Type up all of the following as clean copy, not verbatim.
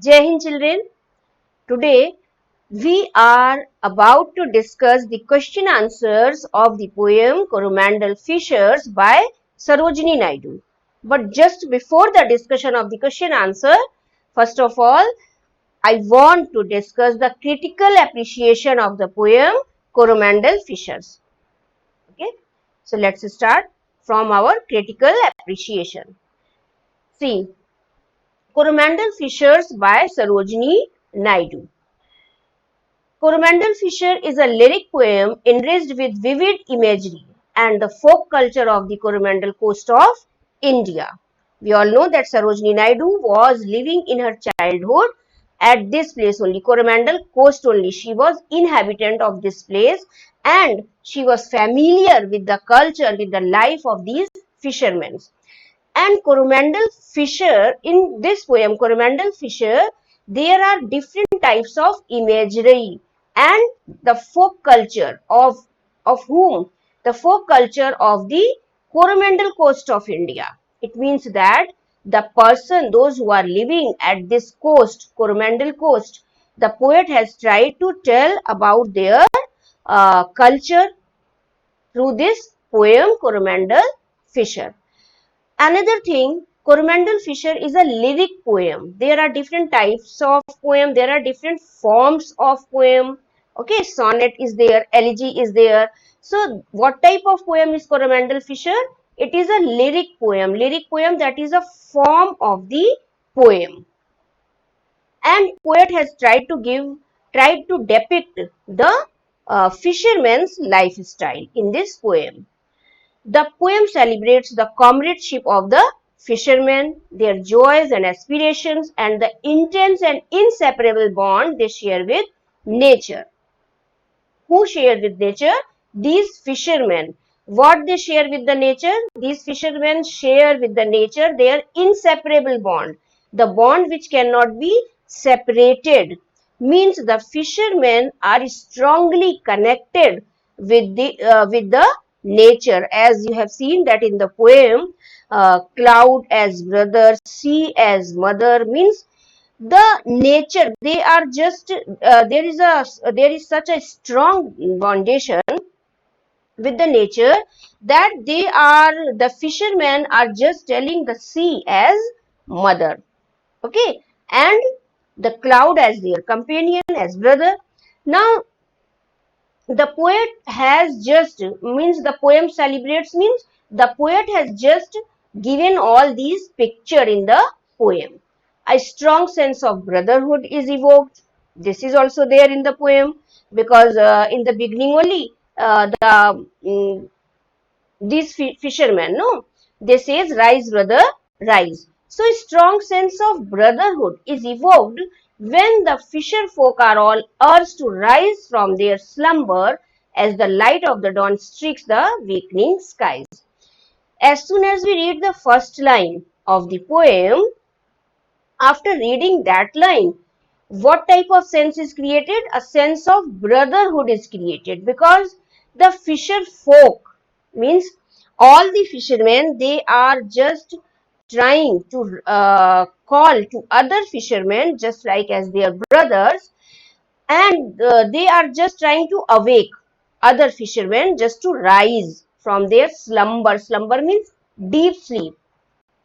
Jai Hind children. Today we are about to discuss the question answers of the poem Coromandel Fishers by Sarojini Naidu. But just before the discussion of the question answer, first of all, I want to discuss the critical appreciation of the poem Coromandel Fishers. Okay, so let's start from our critical appreciation. See, Coromandel Fishers by Sarojini Naidu. Coromandel Fisher is a lyric poem enriched with vivid imagery and the folk culture of the Coromandel coast of India. We all know that Sarojini Naidu was living in her childhood at this place only, Coromandel coast only. She was inhabitant of this place and she was familiar with the culture, with the life of these fishermen. And Coromandel Fisher, in this poem, Coromandel Fisher, there are different types of imagery and the folk culture of whom? The folk culture of the Coromandel coast of India. It means that the person, those who are living at this coast, Coromandel coast, the poet has tried to tell about their culture through this poem, Coromandel Fisher. Another thing, Coromandel Fisher is a lyric poem. There are different types of poem. There are different forms of poem. Okay, sonnet is there, elegy is there. So, what type of poem is Coromandel Fisher? It is a lyric poem. Lyric poem, that is a form of the poem. And poet has tried to depict the fisherman's lifestyle in this poem. The poem celebrates the comradeship of the fishermen, their joys and aspirations, and the intense and inseparable bond they share with nature. Who share with nature? These fishermen. What they share with the nature? These fishermen share with the nature their inseparable bond. The bond which cannot be separated. Means the fishermen are strongly connected with the nature, as you have seen that in the poem, cloud as brother, sea as mother, means the nature, they are just there is such a strong foundation with the nature that the fishermen are just telling the sea as mother. Okay, and the cloud as their companion, as brother. Now the poet has just, means the poem celebrates, means the poet has just given all these picture in the poem. A strong sense of brotherhood is evoked. This is also there in the poem, because in the beginning only these fishermen, no, they says, rise brother, rise. So a strong sense of brotherhood is evoked when the fisher folk are all urged to rise from their slumber as the light of the dawn streaks the weakening skies. As soon as we read the first line of the poem, after reading that line, what type of sense is created? A sense of brotherhood is created, because the fisher folk, means all the fishermen, they are just trying to call to other fishermen just like as their brothers, and they are just trying to awake other fishermen just to rise from their slumber. Slumber means deep sleep.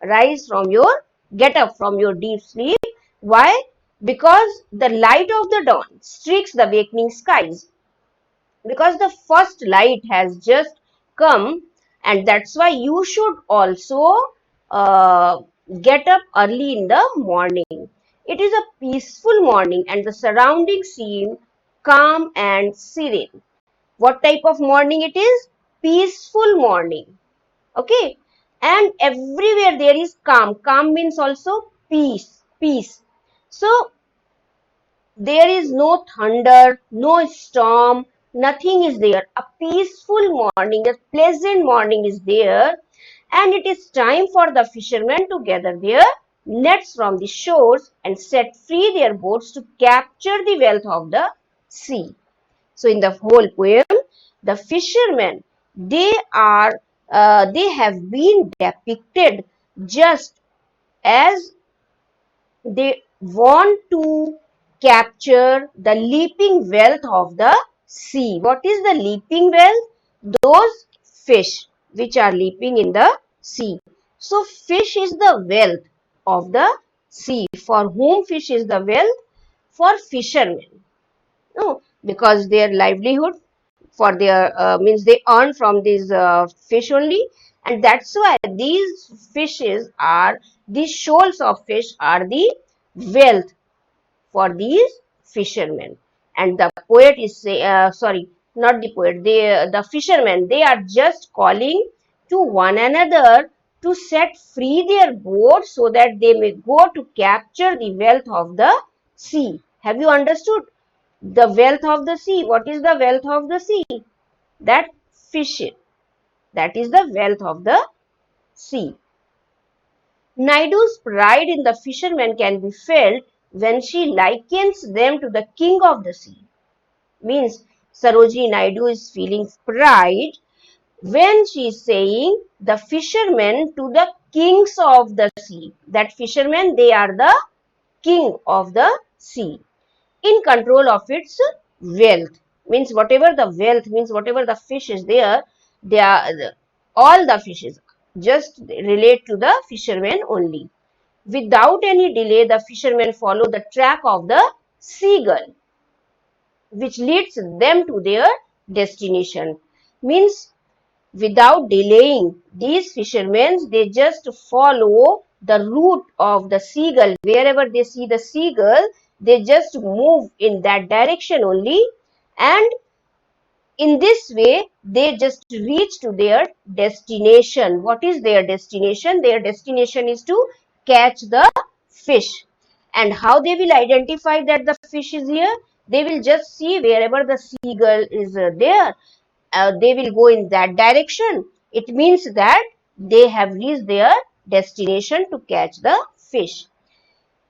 Rise from your, get up from your deep sleep. Why? Because the light of the dawn streaks the awakening skies, because the first light has just come, and that's why you should also uh, get up early in the morning. It is a peaceful morning and the surroundings seem calm and serene. What type of morning it is? Peaceful morning. Okay, and everywhere there is calm. Calm means also peace, peace. So there is no thunder, no storm, nothing is there. A peaceful morning, a pleasant morning is there, and it is time for the fishermen to gather their nets from the shores and set free their boats to capture the wealth of the sea. So in the whole poem, the fishermen, they have been depicted just as they want to capture the leaping wealth of the sea. What is the leaping wealth? Those fish which are leaping in the sea. So fish is the wealth of the sea. For whom fish is the wealth? For fishermen. No, because their livelihood for their means they earn from these fish only, and that's why these fishes are, these shoals of fish are the wealth for these fishermen. And the poet is say, sorry, not the poet, they, the fishermen, they are just calling to one another to set free their boats so that they may go to capture the wealth of the sea. Have you understood? The wealth of the sea. What is the wealth of the sea? That fish. That is the wealth of the sea. Naidu's pride in the fishermen can be felt when she likens them to the king of the sea. Means Sarojini Naidu is feeling pride when she is saying the fishermen to the kings of the sea. That fishermen, they are the king of the sea, in control of its wealth. Means whatever the wealth, means whatever the fish is there, they are all the fishes just relate to the fishermen only. Without any delay, the fishermen follow the track of the seagull, which leads them to their destination. Means without delaying, these fishermen, they just follow the route of the seagull. Wherever they see the seagull, they just move in that direction only, and in this way they just reach to their destination. What is their destination? Their destination is to catch the fish. And how they will identify that the fish is here? They will just see wherever the seagull is there, they will go in that direction. It means that they have reached their destination to catch the fish.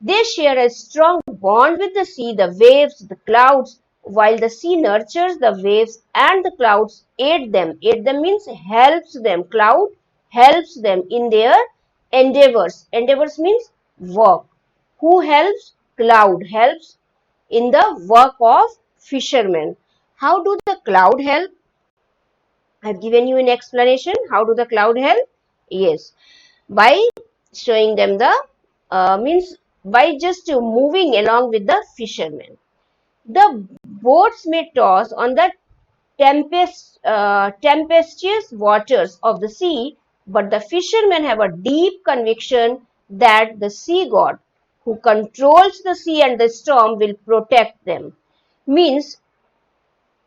They share a strong bond with the sea, the waves, the clouds. While the sea nurtures the waves and the clouds aid them. Aid them means helps them. Cloud helps them in their endeavors. Endeavors means work. Who helps? Cloud helps in the work of fishermen. How do the cloud help? I have given you an explanation. How do the cloud help? Yes, by showing them the means by just moving along with the fishermen. The boats may toss on the tempestuous waters of the sea, but the fishermen have a deep conviction that the sea god, who controls the sea and the storm, will protect them. Means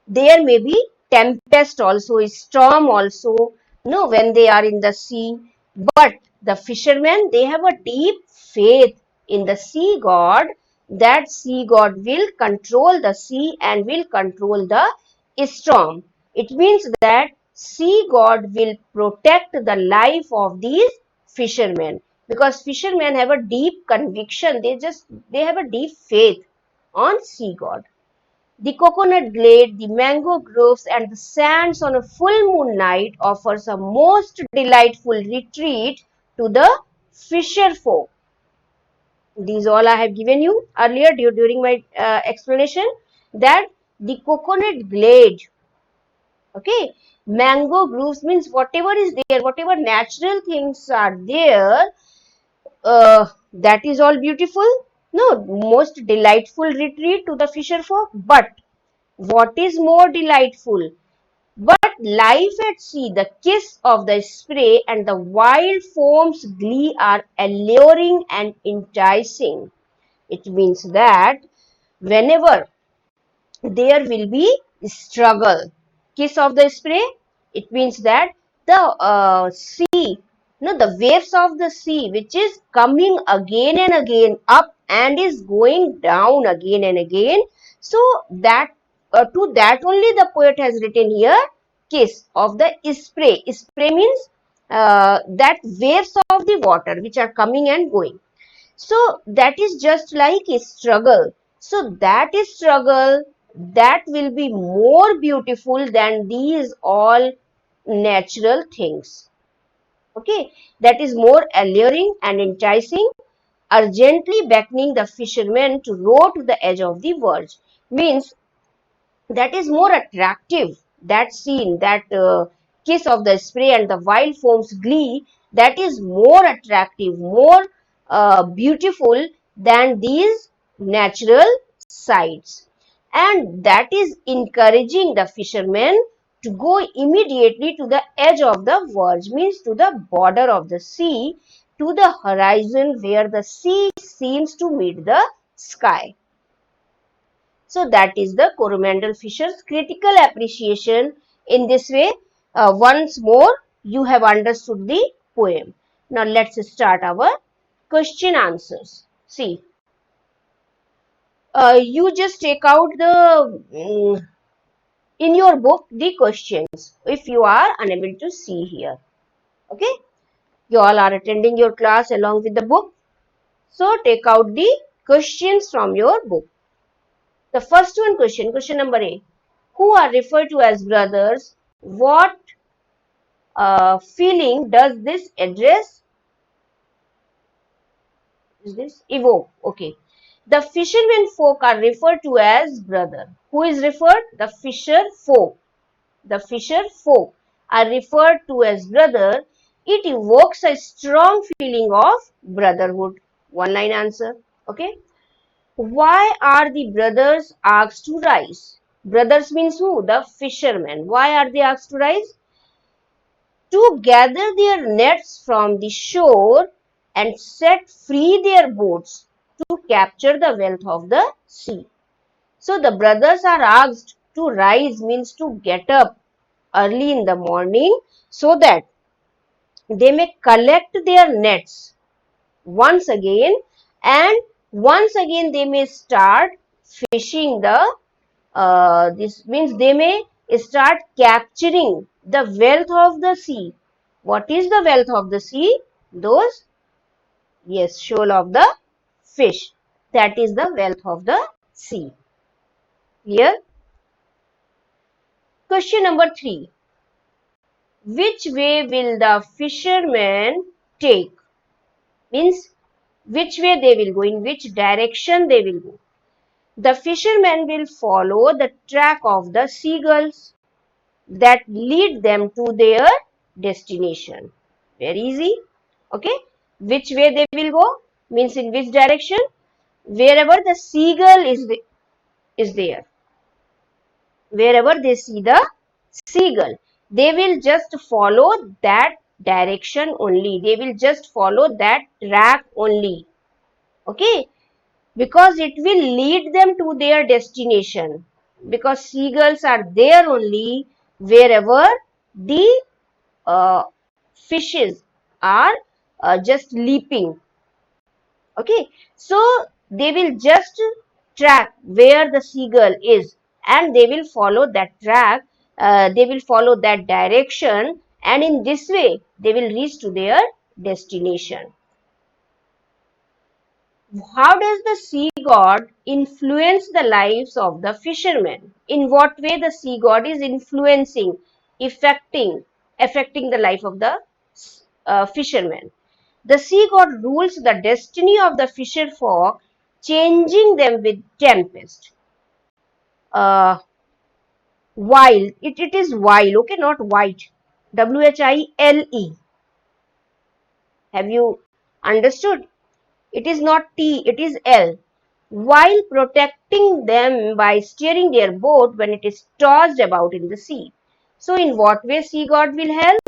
there may be tempest also, storm also, no, when they are in the sea. But the fishermen, they have a deep faith in the sea god, that sea god will control the sea and will control the storm. It means that sea god will protect the life of these fishermen, because fishermen have a deep conviction, they have a deep faith on sea god. The coconut glade, the mango groves, and the sands on a full moon night offers a most delightful retreat to the fisher folk. These all I have given you earlier during my explanation, that the coconut glade, okay, mango groves means whatever is there, whatever natural things are there, that is all beautiful. No, most delightful retreat to the fisher folk. But what is more delightful? But life at sea, the kiss of the spray and the wild foam's glee are alluring and enticing. It means that whenever there will be struggle, kiss of the spray, it means that the sea, no, the waves of the sea, which is coming again and again up and is going down again and again. So that to that only the poet has written here, kiss of the spray. Spray means that waves of the water which are coming and going. So that is just like a struggle. So that is struggle, that will be more beautiful than these all natural things. Okay, that is more alluring and enticing. urgently beckoning the fishermen to row to the edge of the verge. Means that is more attractive. That scene, that kiss of the spray and the wild foam's glee, that is more attractive, more beautiful than these natural sights. And that is encouraging the fishermen to go immediately to the edge of the verge, means to the border of the sea, to the horizon where the sea seems to meet the sky. So that is the Coromandel Fisher's critical appreciation. In this way, once more, you have understood the poem. Now let's start our question answers. See, you just take out the in your book the questions if you are unable to see here. Okay, you all are attending your class along with the book. So take out the questions from your book. The first one question number A. Who are referred to as brothers? What feeling does this address? Is this evoke? Okay. The fishermen folk are referred to as brother. Who is referred? The fisher folk. The fisher folk are referred to as brother. It evokes a strong feeling of brotherhood. One line answer. Okay. Why are the brothers asked to rise? Brothers means who? The fishermen. Why are they asked to rise? To gather their nets from the shore and set free their boats to capture the wealth of the sea. So the brothers are asked to rise, means to get up early in the morning so that they may collect their nets once again, and once again they may start fishing the this means they may start capturing the wealth of the sea. What is the wealth of the sea? Those, yes, shoal of the fish. That is the wealth of the sea. Clear? Question number 3. Which way will the fishermen take? Means which way they will go, in which direction they will go. The fishermen will follow the track of the seagulls that lead them to their destination. Very easy. Okay. Which way they will go? Means in which direction? Wherever the seagull is there. Wherever they see the seagull, they will just follow that direction only. They will just follow that track only. Okay. Because it will lead them to their destination. Because seagulls are there only wherever the fishes are just leaping. Okay, so they will just track where the seagull is and they will follow that track, they will follow that direction, and in this way they will reach to their destination. How does the sea god influence the lives of the fishermen? In what way the sea god is influencing, affecting the life of the fishermen? The sea god rules the destiny of the fisher folk, changing them with tempest. Wild, it is wild, okay, not white. While. Have you understood? It is not T, it is L. While protecting them by steering their boat when it is tossed about in the sea. So, in what way sea god will help?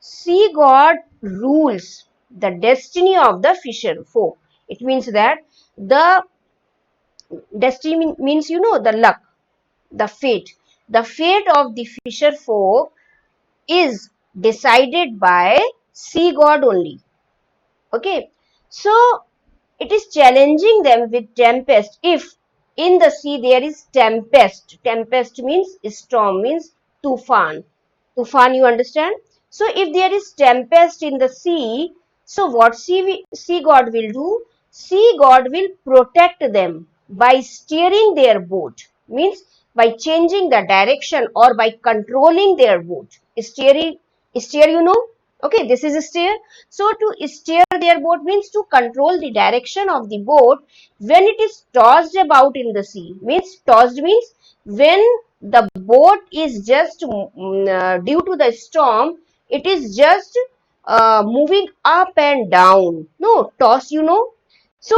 Sea god rules the destiny of the fisher folk. It means that the destiny means, you know, the luck, the fate. The fate of the fisher folk is decided by sea god only. Okay. So, it is challenging them with tempest. If in the sea there is tempest, tempest means storm, means tufan. Tufan, you understand? So, if there is tempest in the sea, so what sea god will do? Sea god will protect them by steering their boat. Means by changing the direction or by controlling their boat. Steer, you know? Okay, this is steer. So to steer their boat means to control the direction of the boat when it is tossed about in the sea. Means tossed means when the boat is just due to the storm, it is just moving up and down. No, toss, you know. So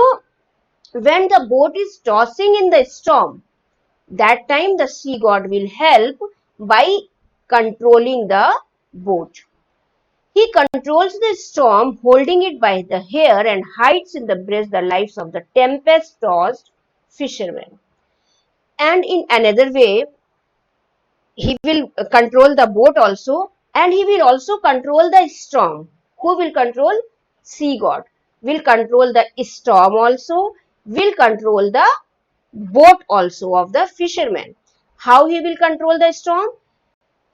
when the boat is tossing in the storm, that time the sea god will help by controlling the boat. He controls the storm, holding it by the hair, and hides in the breast the lives of the tempest-tossed fishermen. And in another way, he will control the boat also, and he will also control the storm. Who will control? Sea god. Will control the storm also, will control the boat also of the fishermen. How he will control the storm?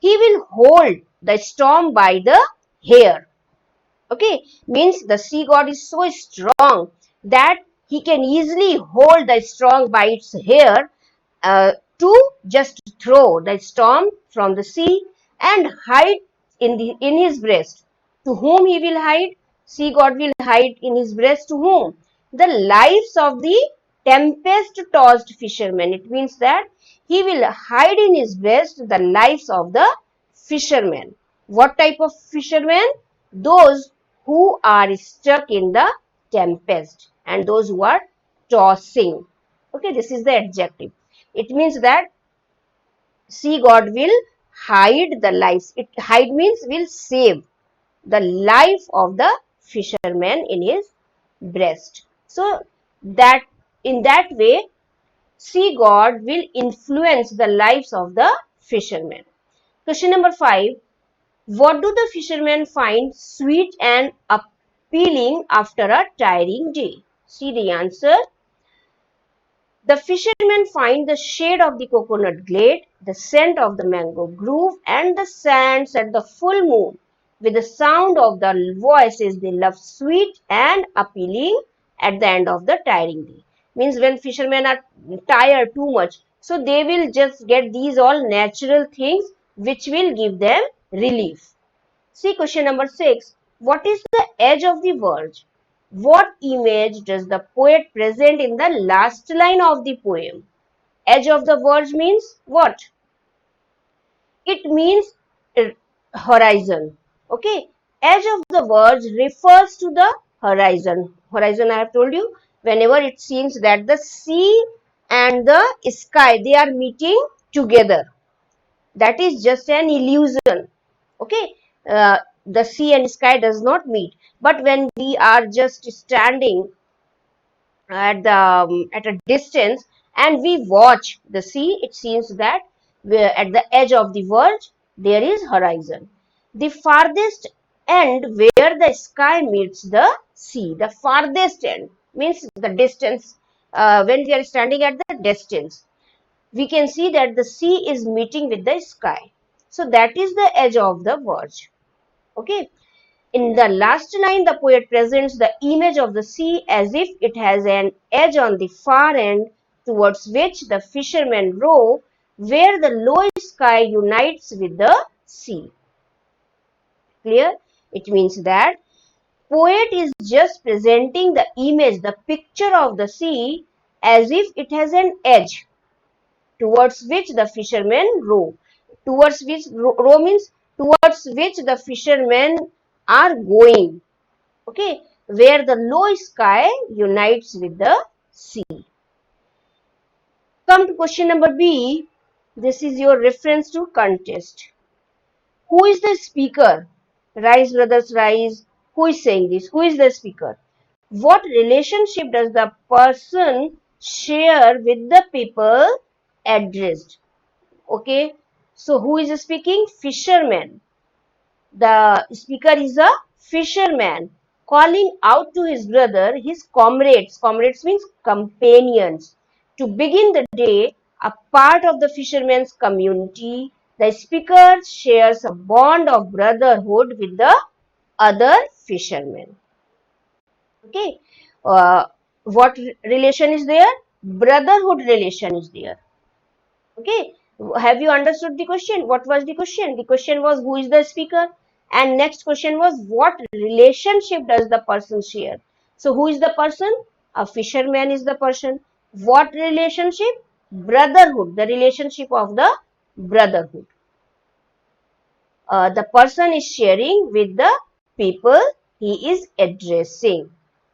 He will hold the storm by the hair. Okay, means the sea god is so strong that he can easily hold the storm by its hair to just throw the storm from the sea and hide in his breast. To whom he will hide? Sea god will hide in his breast to whom? The lives of the tempest-tossed fishermen. It means that he will hide in his breast the lives of the fishermen. What type of fishermen? Those who are stuck in the tempest and those who are tossing. Okay, this is the adjective. It means that sea god will hide the lives. It hide means will save the life of the fisherman in his breast. So that in that way, sea god will influence the lives of the fishermen. Question number 5. What do the fishermen find sweet and appealing after a tiring day? See the answer. The fishermen find the shade of the coconut glade, the scent of the mango grove, and the sands at the full moon. With the sound of the voices they love sweet and appealing at the end of the tiring day. Means when fishermen are tired too much, so they will just get these all natural things which will give them relief. See question number 6. What is the edge of the verge? What image does the poet present in the last line of the poem? Edge of the verge means what? It means horizon. Okay. Edge of the verge refers to the horizon. Horizon I have told you. Whenever it seems that the sea and the sky, they are meeting together. That is just an illusion. Okay, the sea and sky does not meet, but when we are just standing at a distance and we watch the sea, it seems that at the edge of the verge there is horizon. The farthest end where the sky meets the sea, the farthest end means the distance. When we are standing at the distance, we can see that the sea is meeting with the sky. So that is the edge of the verge. Okay. In the last line, the poet presents the image of the sea as if it has an edge on the far end towards which the fishermen row, where the low sky unites with the sea. Clear? It means that poet is just presenting the image, the picture of the sea as if it has an edge towards which the fishermen row. Towards which row means towards which the fishermen are going. Okay, where the low sky unites with the sea. Come to question number B. This is your reference to contest. Who is the speaker? Rise, brothers, rise. Who is saying this? Who is the speaker? What relationship does the person share with the people addressed? Okay, so who is speaking? Fisherman. The speaker is a fisherman calling out to his brother, his comrades. Comrades means companions. To begin the day, a part of the fisherman's community, the speaker shares a bond of brotherhood with the other fishermen. Okay. What relation is there? Brotherhood relation is there. Okay. Have you understood the question? What was the question? The question was who is the speaker? And next question was, what relationship does the person share? So who is the person? A fisherman is the person. What relationship? Brotherhood, the relationship of the brotherhood. The person is sharing with the people he is addressing.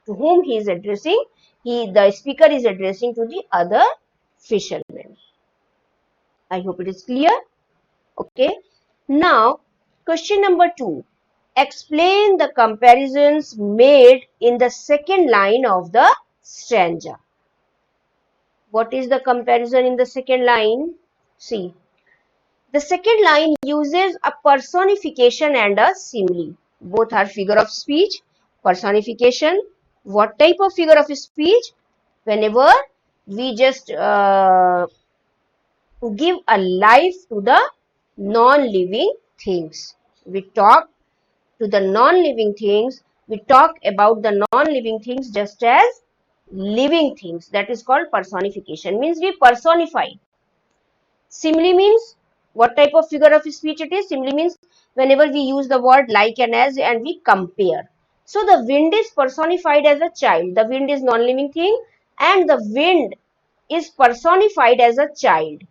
To whom he is addressing? The speaker is addressing to the other fishermen. I hope it is clear. Okay. Now, question number 2. Explain the comparisons made in the second line of the stanza. What is the comparison in the second line? See, the second line uses a personification and a simile. Both are figure of speech. Personification. What type of figure of speech? Whenever we just give a life to the non-living things. We talk to the non-living things. We talk about the non-living things just as living things. That is called personification. Means we personify. Simile means what type of figure of speech it is? Simile means whenever we use the word like and as and we compare. So the wind is personified as a child. The wind is non-living thing and the wind is personified as a child.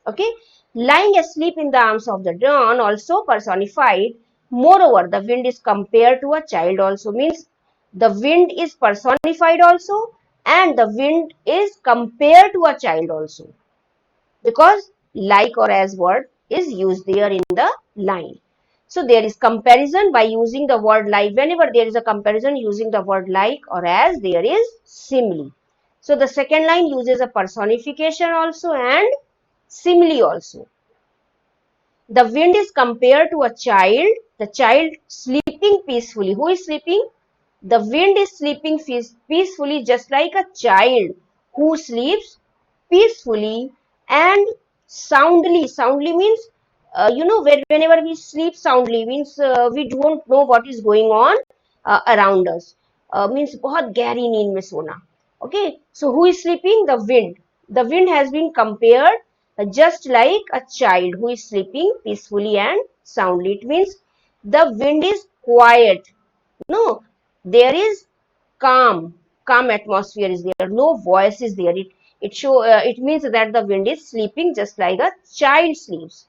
Okay. Lying asleep in the arms of the dawn also personified. Moreover, the wind is compared to a child also, means the wind is personified also and the wind is compared to a child also, because like or as word is used there in the line. So there is comparison by using the word like. Whenever there is a comparison using the word like or as, there is simile. So the second line uses a personification also and simile also. The wind is compared to a child, the child sleeping peacefully. Who is sleeping? The wind is sleeping peacefully just like a child who sleeps peacefully and soundly. Soundly means, whenever we sleep soundly means we don't know what is going on around us. Means बहुत गहरी नींद में सोना. Okay, so who is sleeping? The wind. The wind has been compared just like a child who is sleeping peacefully and soundly. It means the wind is quiet. No, there is calm atmosphere is there. No voice is there. It means that the wind is sleeping just like a child sleeps.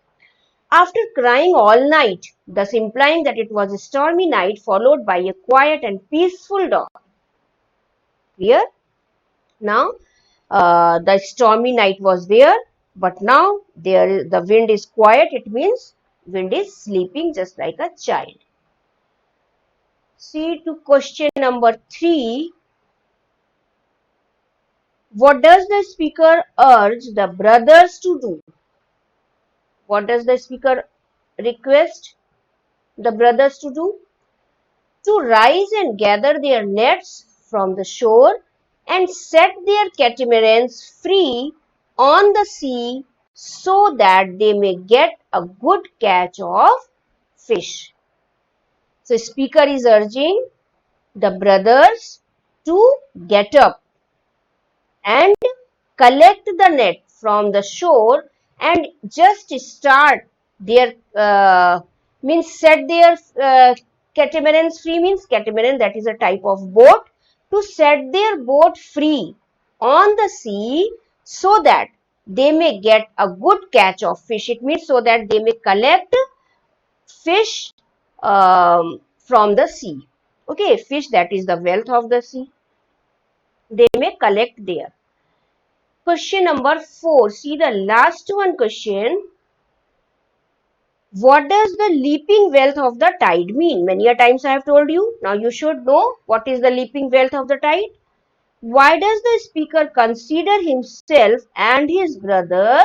After crying all night, thus implying that it was a stormy night followed by a quiet and peaceful dawn. Clear? Now, the stormy night was there, but now the wind is quiet. It means wind is sleeping just like a child. See to question number 3. What does the speaker urge the brothers to do? What does the speaker request the brothers to do? To rise and gather their nets from the shore and set their catamarans free on the sea so that they may get a good catch of fish. So, speaker is urging the brothers to get up and collect the net from the shore and just start their means set their catamarans free. Means catamaran, that is a type of boat, to set their boat free on the sea so that they may get a good catch of fish. It means so that they may collect fish from the sea. Okay, fish, that is the wealth of the sea, they may collect there. Question number 4. See the last one question. What does the leaping wealth of the tide mean? Many a times I have told you. Now you should know what is the leaping wealth of the tide. Why does the speaker consider himself and his brother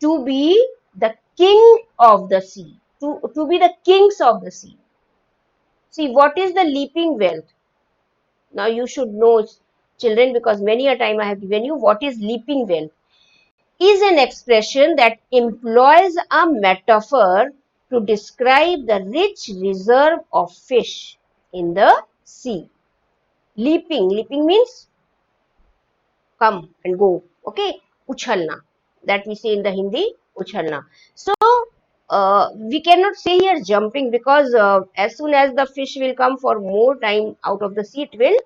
to be the king of the sea? To be the kings of the sea. See, what is the leaping wealth? Now you should know, children, because many a time I have given you what is leaping wealth. Is an expression that employs a metaphor to describe the rich reserve of fish in the sea. Leaping means come and go. Okay, uchhalna. That we say in the Hindi, uchhalna. So, we cannot say here jumping, because as soon as the fish will come for more time out of the sea, it will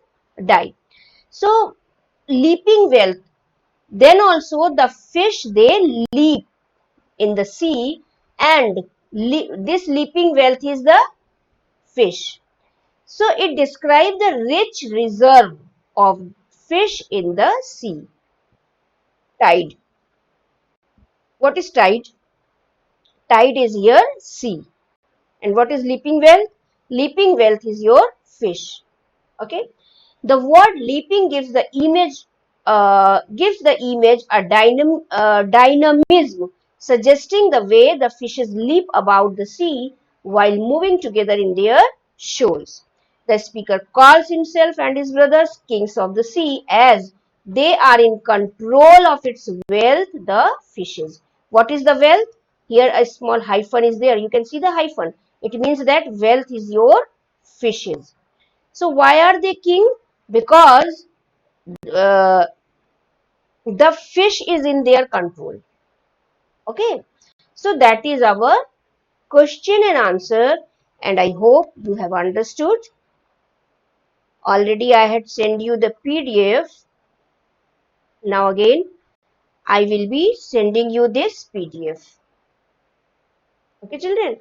die. So leaping wealth, then also the fish, they leap in the sea, and this leaping wealth is the fish. So it describes the rich reserve of fish in the sea. Tide. What is tide? Tide is here sea. And what is leaping wealth? Leaping wealth is your fish. Okay. The word leaping gives the image a dynamism, suggesting the way the fishes leap about the sea while moving together in their shoals. The speaker calls himself and his brothers kings of the sea, as they are in control of its wealth, the fishes. What is the wealth? Here a small hyphen is there. You can see the hyphen. It means that wealth is your fishes. So why are they king? Because uh, the fish is in their control. Okay. So that is our question and answer, and I hope you have understood. Already I had sent you the PDF. Now again I will be sending you this PDF. Okay, children,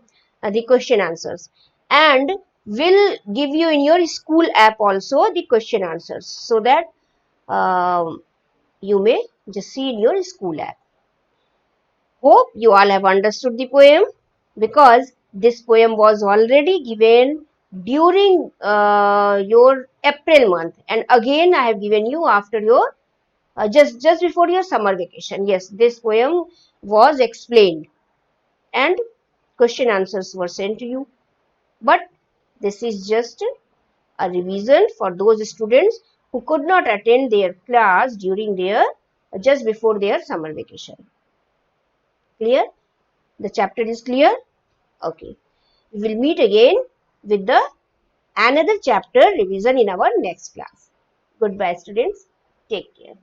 the question answers, and will give you in your school app also the question answers, so that you may just see in your school app. Hope you all have understood the poem, because this poem was already given during your April month, and again I have given you after your just before your summer vacation. Yes, this poem was explained and question answers were sent to you. But this is just a revision for those students who could not attend their class during their just before their summer vacation. Clear? The chapter is clear? Okay. We will meet again with the another chapter revision in our next class. Goodbye, students. Take care.